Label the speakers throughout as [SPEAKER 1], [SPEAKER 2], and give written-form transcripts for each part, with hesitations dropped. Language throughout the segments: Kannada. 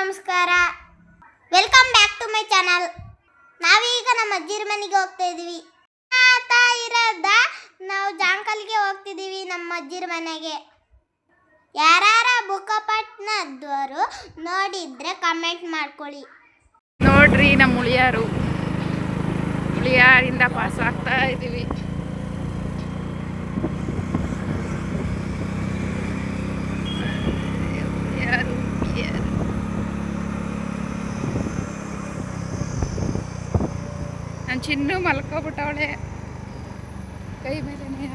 [SPEAKER 1] ನಮಸ್ಕಾರ, welcome back to my channel. ನಾವೀಗ ನಮ್ಮ ಅಜ್ಜಿರ ಮನೆಗೆ ಹೋಗ್ತಾ ಇದೀವಿ. ನಾವು ಜಾಂಕಲ್ಗೆ ಹೋಗ್ತಿದೀವಿ ನಮ್ಮ ಅಜ್ಜಿರ ಮನೆಗೆ. ಯಾರ ಬುಕ್ಕಪಟ್ಟಣದವರು ನೋಡಿದ್ರೆ ಕಮೆಂಟ್ ಮಾಡ್ಕೊಳ್ಳಿ.
[SPEAKER 2] ನೋಡ್ರಿ ನಮ್ಮ ಉಳಿಯಾರಿಂದ ಪಾಸ್ ಆಗ್ತಾ ಇದೀವಿ. ನಾನು ಚಿನ್ನು ಮಲ್ಕೊಬಿಟ್ಟವಳೆ ಕೈ ಮೇಲೆನೇ.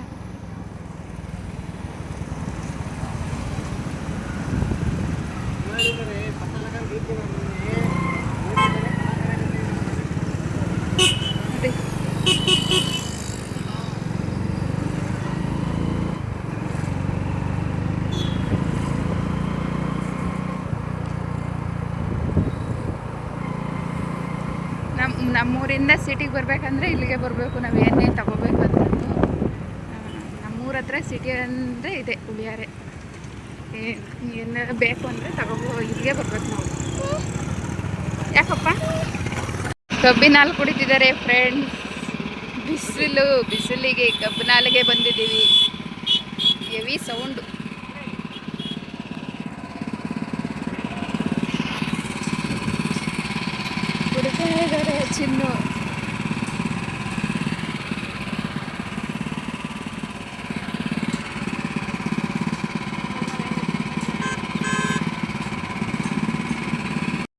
[SPEAKER 2] ನಮ್ಮೂರಿಂದ ಸಿಟಿಗೆ ಬರಬೇಕಂದ್ರೆ ಇಲ್ಲಿಗೆ ಬರಬೇಕು. ನಾವು ಏನೇ ತಗೋಬೇಕಂದ್ರೂ ನಮ್ಮೂರ ಹತ್ರ ಸಿಟಿ ಅಂದರೆ ಇದೆ ಉಳಿಯಾರೆ. ಏನು ಬೇಕು ಅಂದರೆ ಇಲ್ಲಿಗೆ ಬರ್ಬೇಕು ನಾವು. ಯಾಕಪ್ಪ ಕಬ್ಬಿನಾಲು ಕುಡಿತಿದ್ದಾರೆ ಫ್ರೆಂಡ್ಸ್. ಬಿಸಿಲಿಗೆ ಕಬ್ಬಿನಾಲಿಗೆ ಬಂದಿದ್ದೀವಿ. Heavy sound. ಕುಡಿತಾ ಇದ್ದಾರೆ ಚಿನ್ನು.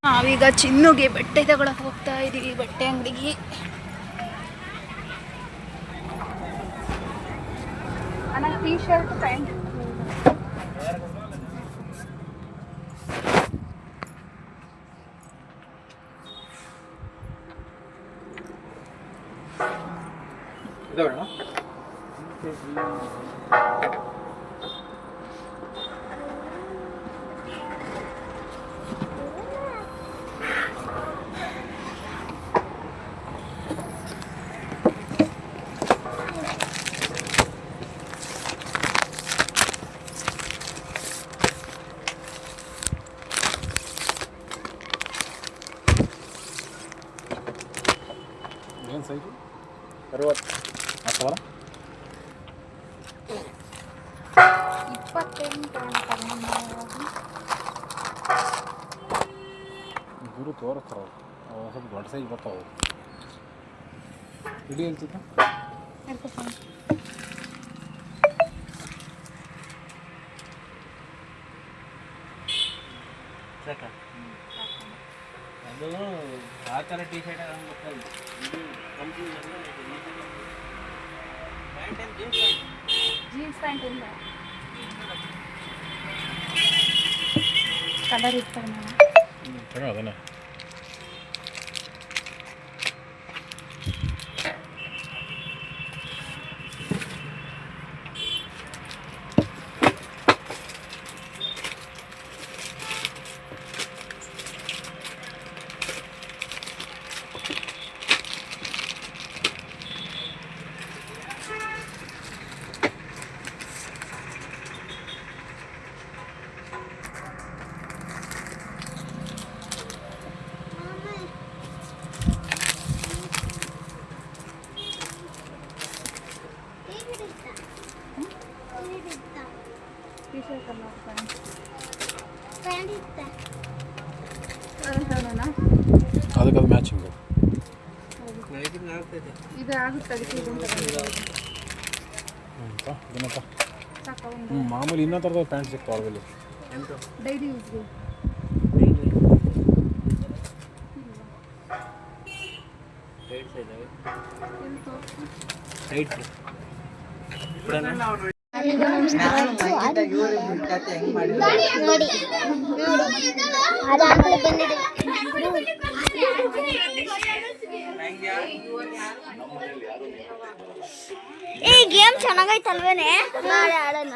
[SPEAKER 2] ನಾವೀಗ ಚಿನ್ನುಗೆ ಬಟ್ಟೆ ತಗೊಳಕ್ ಹೋಗ್ತಾ ಇದೀವಿ, ಬಟ್ಟೆ ಅಂಗಡಿಗೆ. ಟೀ ಶರ್ಟ್ ಪ್ಯಾಂಟ್
[SPEAKER 3] ಏನು ಸೈಜು 60 ಹಾಕವಲ್ಲ 28 ದೂರ ತೋರಿಸ್ತಾರೆ. ಸ್ವಲ್ಪ ದೊಡ್ಡ ಸೈಜ್ ಬರ್ತಾವೆ. ಇಡೀ ಹೇಳ್ತಿದ್ದ
[SPEAKER 4] ಅದು ಆ ಥರ ಟೀ ಶರ್ಟ್ ಗೊತ್ತಲ್ಲ. ಇದು ಕಂಪ್ನಿ
[SPEAKER 2] ಜೀನ್ಸ್ ಪ್ಯಾಂಟ್ ಇಲ್ಲ, ಕಲರ್ ಇರ್ತಾರೆ
[SPEAKER 3] ಅದನ್ನ ಅದಕ್ಕೆ ಮ್ಯಾಚಿಂಗು
[SPEAKER 2] ಇದು ಆಗುತ್ತೆ.
[SPEAKER 3] ಮಾಮೂಲಿ ಇನ್ನೂ ಥರದ ಪ್ಯಾಂಟ್ ಸಿಗ್ತಾವೆ ಅವರಲ್ಲಿ
[SPEAKER 2] ಡೈಲಿ ಯೂಸ್ಗೆ.
[SPEAKER 1] ನೋಡಿ ಈ ಗೇಮ್ ಚೆನ್ನಾಗೈತಲ್ವೇನೆ? ನಾಳೆ ಆಡೋಣ.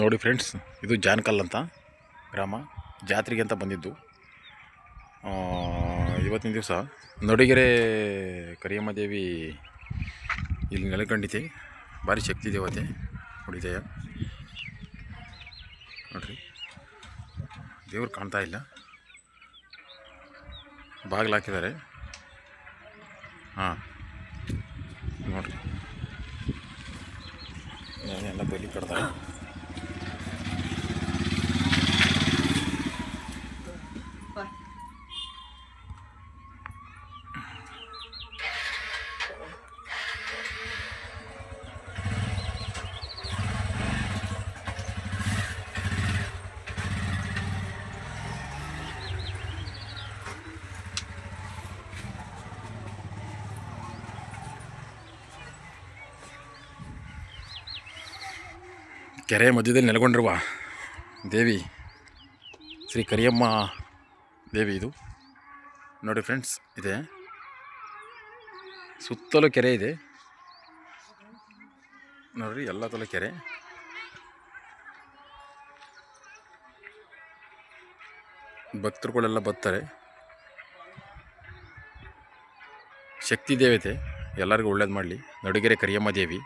[SPEAKER 3] ನೋಡಿ ಫ್ರೆಂಡ್ಸ್, ಇದು ಜಾನ್ಕಲ್ ಅಂತ ಗ್ರಾಮ. ಜಾತ್ರೆಗೆ ಅಂತ ಬಂದಿದ್ದು. ಇವತ್ತಿನ ದಿವಸ ನಡಿಗೆರೆ ಕರಿಯಮ್ಮ ದೇವಿ ಇಲ್ಲಿ ನೆಲೆಕಂಡಿದೆ. ಭಾರಿ ಶಕ್ತಿ ದೇವತೆ ಹೊಡಿದೆಯ ನೋಡ್ರಿ. ದೇವ್ರು ಕಾಣ್ತಾ ಇಲ್ಲ, ಬಾಗಿಲು ಹಾಕಿದ್ದಾರೆ. ಹಾಂ ನೋಡ್ರಿ, ಎಲ್ಲ ಬಲಿ ಕಟ್ತಾರೆ. ಕೆರೆ ಮಧ್ಯದಲ್ಲಿ ನೆಲೆಗೊಂಡಿರುವ ದೇವಿ ಶ್ರೀ ಕರಿಯಮ್ಮ ದೇವಿ ಇದು ನೋಡಿ ಫ್ರೆಂಡ್ಸ್. ಇದೆ ಸುತ್ತಲೂ ಕೆರೆ ಇದೆ ನೋಡ್ರಿ, ಎಲ್ಲ ತಲೆ ಕೆರೆ. ಭಕ್ತರುಗಳೆಲ್ಲ ಬರ್ತಾರೆ. ಶಕ್ತಿ ದೇವತೆ ಎಲ್ಲರಿಗೂ ಒಳ್ಳೇದು ಮಾಡಲಿ. ನಡಿಗೆರೆ ಕರಿಯಮ್ಮ ದೇವಿ.